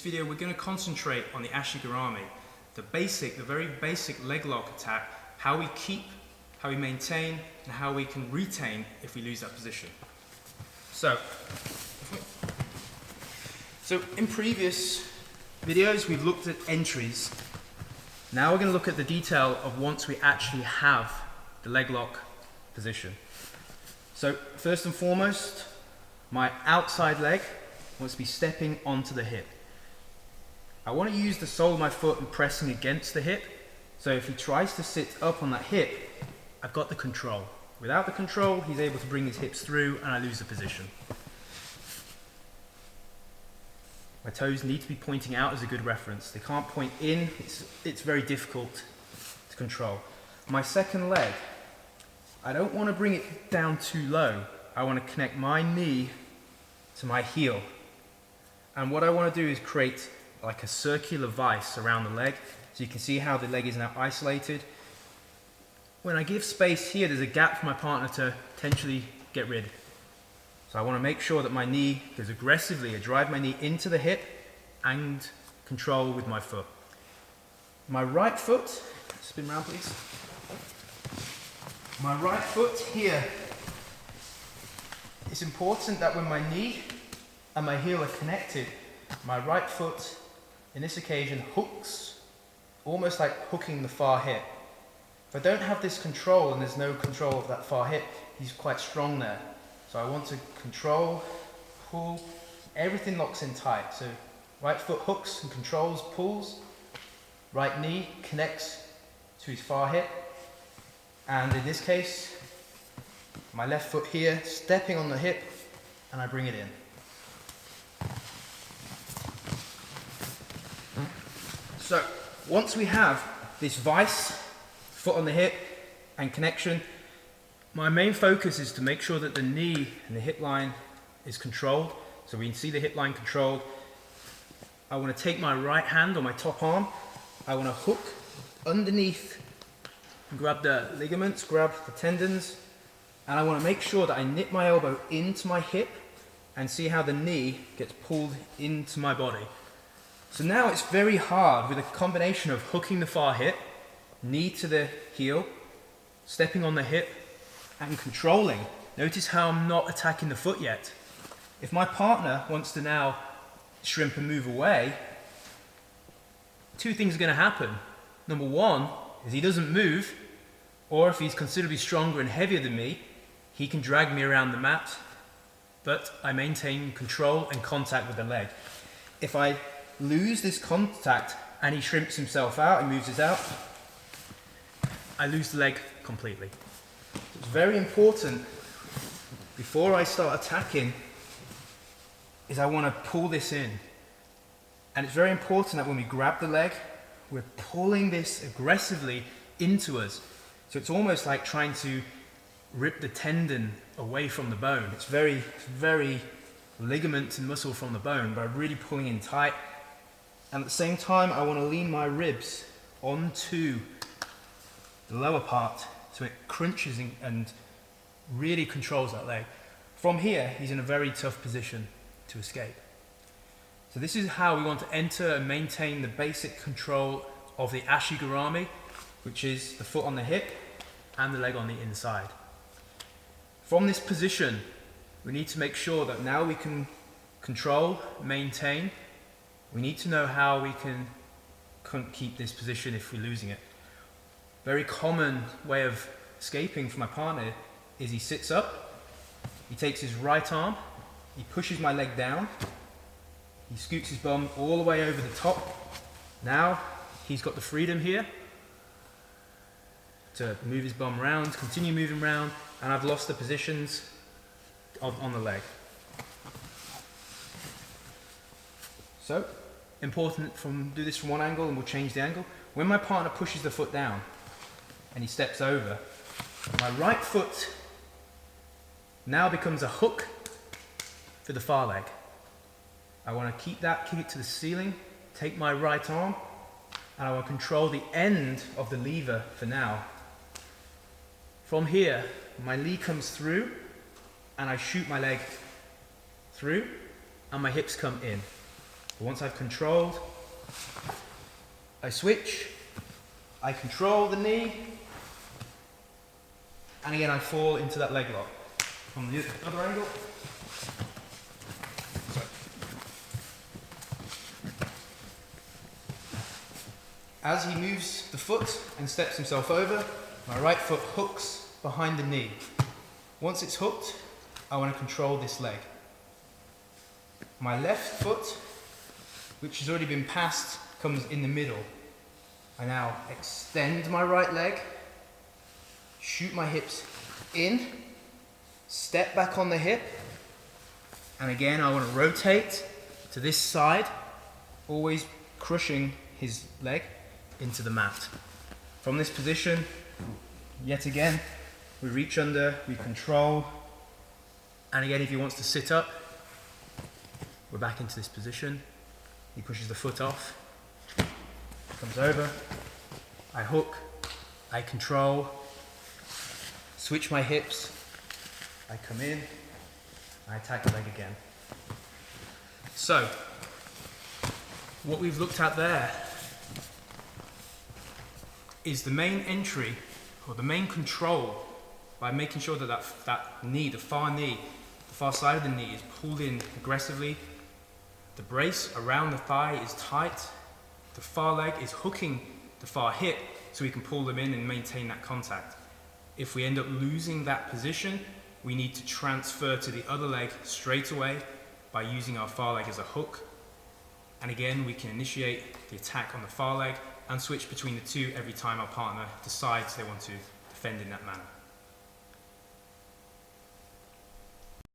video we're going to concentrate on the Ashi Garami, the very basic leg lock attack, how we keep, how we maintain, and how we can retain if we lose that position. So in previous videos we've looked at entries. Now we're going to look at the detail of once we actually have the leg lock position. So first and foremost, my outside leg wants to be stepping onto the hip. I want to use the sole of my foot and pressing against the hip. So if he tries to sit up on that hip, I've got the control. Without the control, he's able to bring his hips through and I lose the position. My toes need to be pointing out as a good reference. They can't point in, it's very difficult to control. My second leg, I don't want to bring it down too low. I want to connect my knee to my heel. And what I want to do is create like a circular vise around the leg. So you can see how the leg is now isolated. When I give space here, there's a gap for my partner to potentially get rid. So I want to make sure that my knee goes aggressively. I drive my knee into the hip and control with my foot. My right foot, spin around please. My right foot here. It's important that when my knee and my heel are connected, my right foot, in this occasion, hooks, almost like hooking the far hip. If I don't have this control and there's no control of that far hip, he's quite strong there. So I want to control, pull, everything locks in tight. So right foot hooks and controls, pulls, right knee connects to his far hip, and in this case, my left foot here, stepping on the hip, and I bring it in. So once we have this vise, foot on the hip, and connection, my main focus is to make sure that the knee and the hip line is controlled. So we can see the hip line controlled. I want to take my right hand on my top arm. I want to hook underneath, grab the ligaments, grab the tendons, and I want to make sure that I knit my elbow into my hip and see how the knee gets pulled into my body. So now it's very hard with a combination of hooking the far hip, knee to the heel, stepping on the hip, and controlling. Notice how I'm not attacking the foot yet. If my partner wants to now shrimp and move away, two things are going to happen. Number one is he doesn't move, or if he's considerably stronger and heavier than me, he can drag me around the mat, but I maintain control and contact with the leg. If I lose this contact and he shrimps himself out, he moves it out, I lose the leg completely. It's very important before I start attacking is I want to pull this in. And it's very important that when we grab the leg, we're pulling this aggressively into us. So it's almost like trying to rip the tendon away from the bone. It's very, very ligament and muscle from the bone, but I'm really pulling in tight. And at the same time, I want to lean my ribs onto the lower part so it crunches and really controls that leg. From here, he's in a very tough position to escape. So this is how we want to enter and maintain the basic control of the Ashi Garami, which is the foot on the hip and the leg on the inside. From this position, we need to make sure that now we can control, maintain. We need to know how we can keep this position if we're losing it. Very common way of escaping from my partner is he sits up, he takes his right arm, he pushes my leg down, he scoots his bum all the way over the top. Now he's got the freedom here to move his bum around, continue moving around, and I've lost the positions on the leg. So, important do this from one angle and we'll change the angle. When my partner pushes the foot down and he steps over, my right foot now becomes a hook for the far leg. I want to keep it to the ceiling, take my right arm, and I will control the end of the lever for now. From here, my knee comes through and I shoot my leg through and my hips come in. But once I've controlled, I switch, I control the knee, and again I fall into that leg lock. From the other angle. So. As he moves the foot and steps himself over, my right foot hooks behind the knee. Once it's hooked, I want to control this leg. My left foot, which has already been passed, comes in the middle. I now extend my right leg, shoot my hips in, step back on the hip, and again I want to rotate to this side, always crushing his leg into the mat. From this position, yet again, we reach under, we control, and again if he wants to sit up, we're back into this position. He pushes the foot off, comes over, I hook, I control, switch my hips, I come in, I attack the leg again. So, what we've looked at there is the main entry, or the main control, by making sure that that knee, the far side of the knee is pulled in aggressively. The brace around the thigh is tight. The far leg is hooking the far hip so we can pull them in and maintain that contact. If we end up losing that position, we need to transfer to the other leg straight away by using our far leg as a hook. And again, we can initiate the attack on the far leg and switch between the two every time our partner decides they want to defend in that manner.